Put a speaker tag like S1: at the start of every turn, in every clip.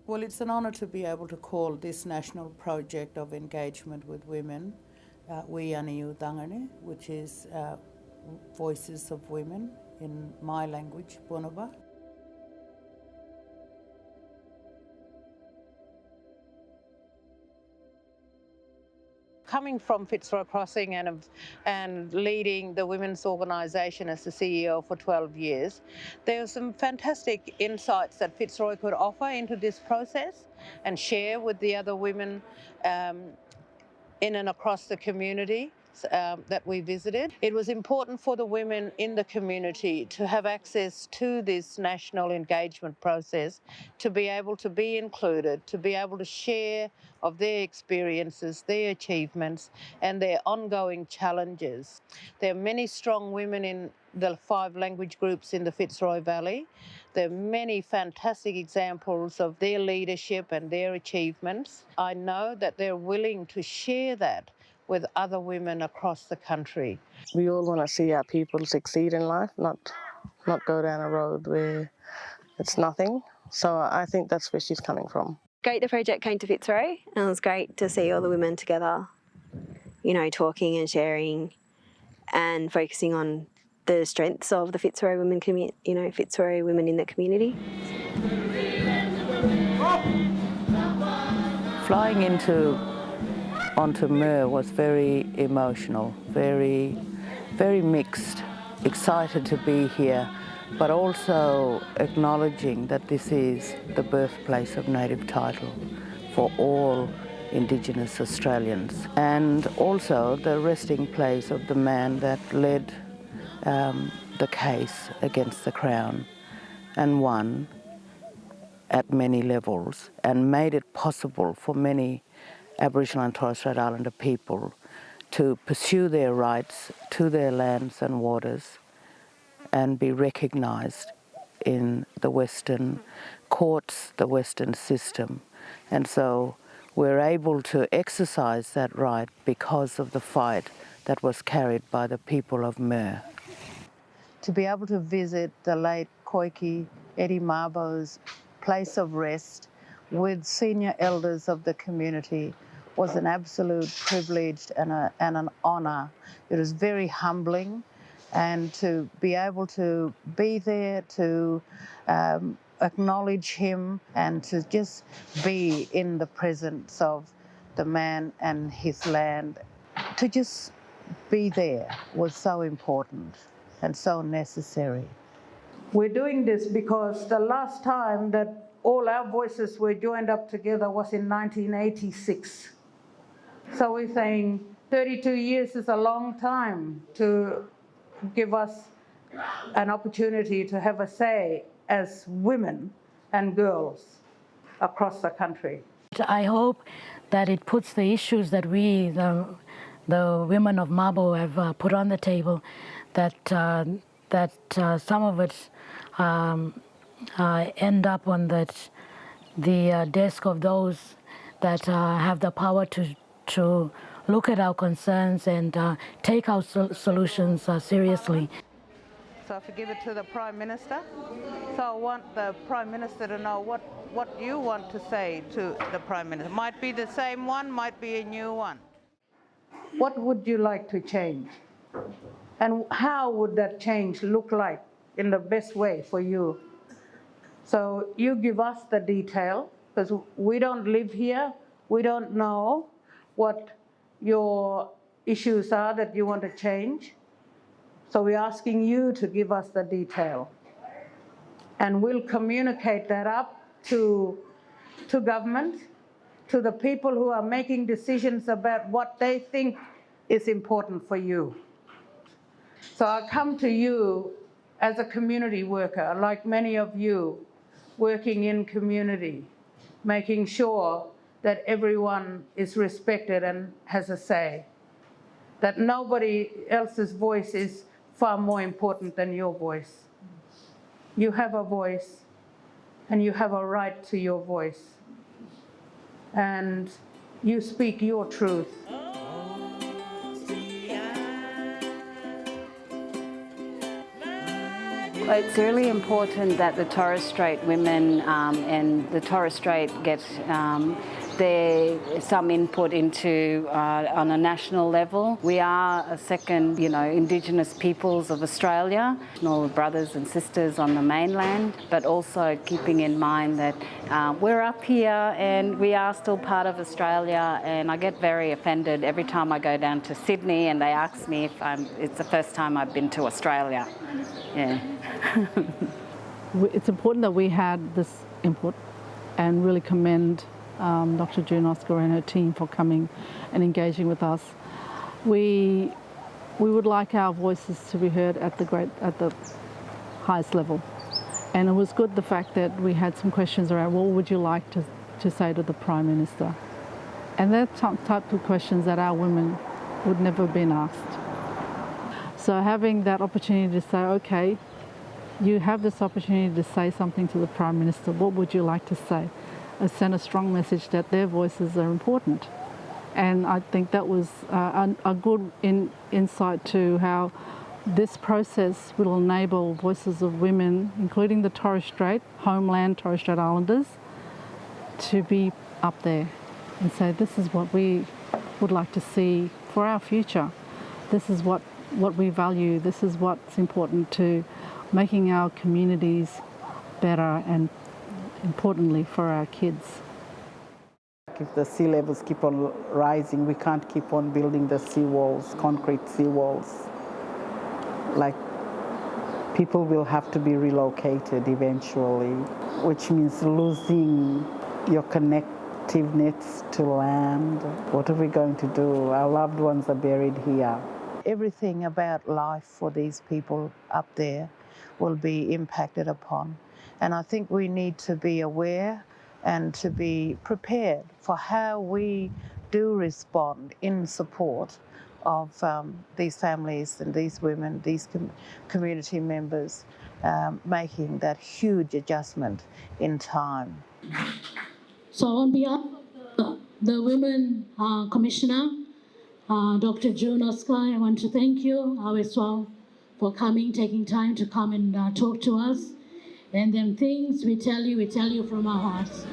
S1: Well, it's an honour to be able to call this national project of engagement with women Wiyi Yani U Thangani, which is Voices of Women in my language, Bonoba. Coming from Fitzroy Crossing and leading the women's organisation as the CEO for 12 years, there were some fantastic insights that Fitzroy could offer into this process and share with the other women in and across the community that we visited. It was important for the women in the community to have access to this national engagement process, to be able to be included, to be able to share of their experiences, their achievements, and their ongoing challenges. There are many strong women in the 5 language groups in the Fitzroy Valley. There are many fantastic examples of their leadership and their achievements. I know that they're willing to share that with other women across the country.
S2: We all want to see our people succeed in life, not go down a road where it's nothing. So I think that's where she's coming from.
S3: Great the project came to Fitzroy, and it was great to see all the women together, you know, talking and sharing and focusing on the strengths of the Fitzroy women community, you know, Fitzroy women in the community.
S1: Flying onto Mer was very emotional, very mixed, excited to be here, but also acknowledging that this is the birthplace of native title for all Indigenous Australians, and also the resting place of the man that led the case against the Crown and won at many levels and made it possible for many Aboriginal and Torres Strait Islander people to pursue their rights to their lands and waters and be recognised in the Western courts, the Western system. And so we're able to exercise that right because of the fight that was carried by the people of Mer. To be able to visit the late Koiki Eddie Mabo's place of rest with senior elders of the community was an absolute privilege and an honour. It was very humbling, and to be able to be there to acknowledge him and to just be in the presence of the man and his land, to just be there was so important and so necessary. We're doing this because the last time that all our voices were joined up together was in 1986. So we're saying 32 years is a long time to give us an opportunity to have a say as women and girls across the country.
S4: I hope that it puts the issues that we, the women of Mabo, have put on the table, that some of it end up on the desk of those that have the power to look at our concerns and take our solutions seriously.
S1: So if you give it to the Prime Minister, so I want the Prime Minister to know what you want to say to the Prime Minister. Might be the same one, might be a new one. What would you like to change? And how would that change look like in the best way for you? So you give us the detail, because we don't live here, we don't know what your issues are that you want to change. So we're asking you to give us the detail. And we'll communicate that up to government, to the people who are making decisions about what they think is important for you. So I come to you as a community worker, like many of you, working in community, making sure that everyone is respected and has a say, that nobody else's voice is far more important than your voice. You have a voice, and you have a right to your voice, and you speak your truth.
S5: It's really important that the Torres Strait women and the Torres Strait get some input into on a national level. We are a second, Indigenous peoples of Australia, all brothers and sisters on the mainland, but also keeping in mind that we're up here and we are still part of Australia, and I get very offended every time I go down to Sydney and they ask me if it's the first time I've been to Australia. Yeah.
S6: It's important that we had this input and really commend Dr. June Oscar and her team for coming and engaging with us. We would like our voices to be heard at the highest level. And it was good the fact that we had some questions around what would you like to say to the Prime Minister? And they're type of questions that our women would never have been asked. So having that opportunity to say, okay, you have this opportunity to say something to the Prime Minister, what would you like to say? Send a strong message that their voices are important. And I think that was a good insight to how this process will enable voices of women, including the Torres Strait, homeland Torres Strait Islanders, to be up there and say, this is what we would like to see for our future. This is what we value. This is what's important to making our communities better and importantly for our kids.
S7: If the sea levels keep on rising, we can't keep on building the seawalls, concrete seawalls. Like, people will have to be relocated eventually, which means losing your connectiveness to land. What are we going to do? Our loved ones are buried here. Everything about life for these people up there will be impacted upon. And I think we need to be aware and to be prepared for how we do respond in support of these families and these women, these community members, making that huge adjustment in time.
S4: So on behalf of the Women Commissioner, Dr. June Oscar, I want to thank you as well for coming, taking time to come and talk to us. And then things we tell you from our hearts.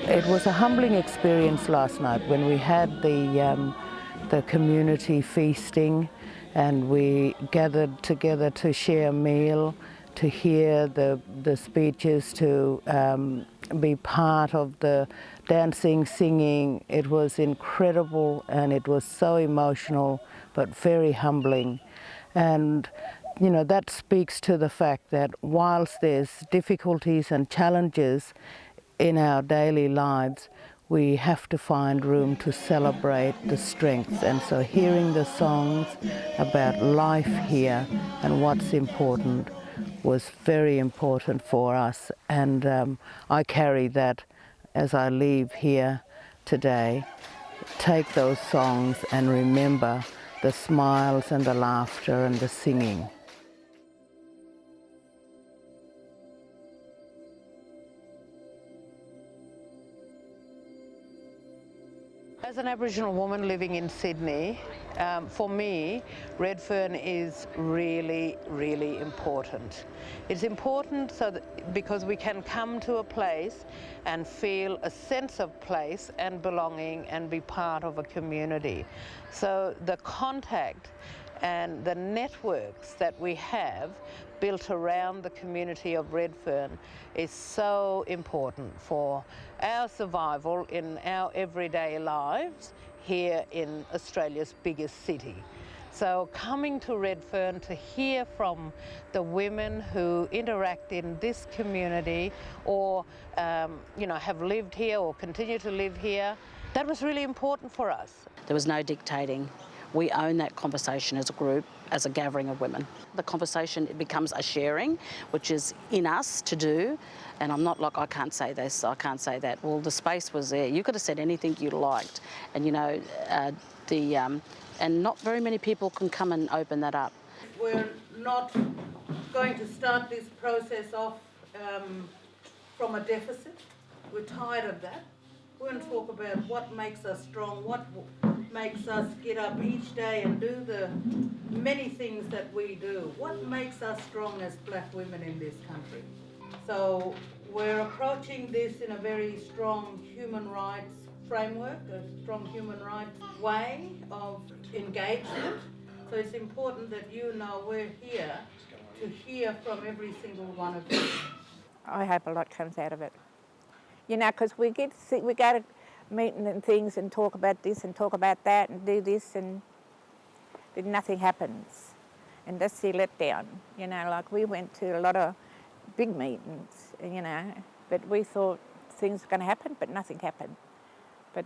S1: It was a humbling experience last night when we had the community feasting and we gathered together to share a meal, to hear the speeches, to be part of the dancing, singing. It was incredible and it was so emotional but very humbling. And that speaks to the fact that whilst there's difficulties and challenges in our daily lives, we have to find room to celebrate the strengths. And so hearing the songs about life here and what's important was very important for us. And I carry that as I leave here today. Take those songs and remember the smiles and the laughter and the singing. As an Aboriginal woman living in Sydney, for me, Redfern is really, really important. It's important because we can come to a place and feel a sense of place and belonging and be part of a community. So the contact and the networks that we have built around the community of Redfern is so important for our survival in our everyday lives here in Australia's biggest city. So coming to Redfern to hear from the women who interact in this community or have lived here or continue to live here, that was really important for us.
S8: There was no dictating we own that conversation as a group, as a gathering of women. The conversation, it becomes a sharing, which is in us to do. And I'm not like, I can't say this, I can't say that. Well, the space was there. You could have said anything you liked. And, you know, and not very many people can come and open that up.
S1: We're not going to start this process off from a deficit. We're tired of that. We're going to talk about what makes us strong, what makes us get up each day and do the many things that we do. What makes us strong as black women in this country? So we're approaching this in a very strong human rights framework, a strong human rights way of engagement. So it's important that you know we're here to hear from every single one of you.
S9: I hope a lot comes out of it. You know, because we go to meeting and things and talk about this and talk about that and do this, and then nothing happens. And that's the letdown. You know, like we went to a lot of big meetings, you know, but we thought things were going to happen, but nothing happened. But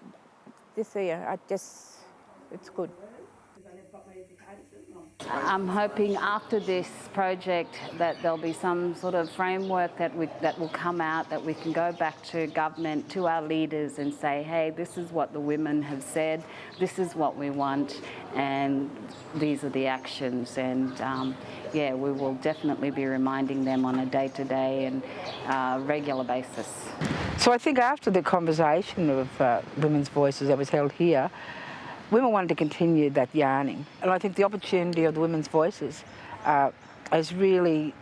S9: this year, it's good.
S5: I'm hoping after this project that there'll be some sort of framework that will come out, that we can go back to government, to our leaders and say, hey, this is what the women have said, this is what we want, and these are the actions. And yeah, we will definitely be reminding them on a day-to-day and regular basis.
S10: So I think after the conversation of women's voices that was held here, women wanted to continue that yarning. And I think the opportunity of the women's voices has really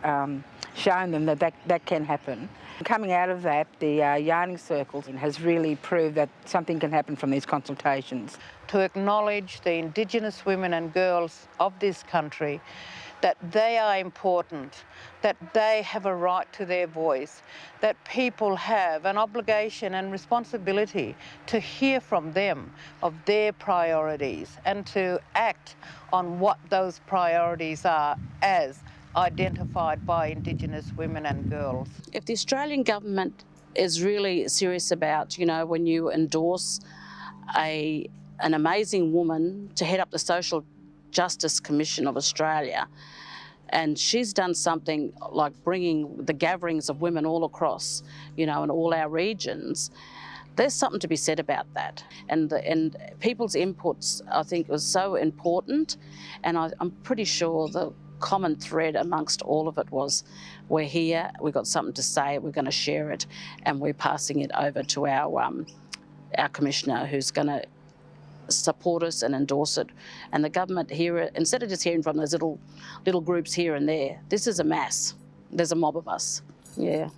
S10: shown them that can happen. Coming out of that, the yarning circles has really proved that something can happen from these consultations.
S11: To acknowledge the Indigenous women and girls of this country, that they are important, that they have a right to their voice, that people have an obligation and responsibility to hear from them of their priorities and to act on what those priorities are as identified by Indigenous women and girls.
S8: If the Australian government is really serious about, you know, when you endorse an amazing woman to head up the Social Justice Commission of Australia, and she's done something like bringing the gatherings of women all across, you know, in all our regions, there's something to be said about that. And people's inputs, I think, was so important, and I'm pretty sure the common thread amongst all of it was, we're here, we've got something to say, we're going to share it, and we're passing it over to our commissioner, who's going to support us and endorse it. And the government here, instead of just hearing from those little groups here and there, this is a mass. There's a mob of us. Yeah.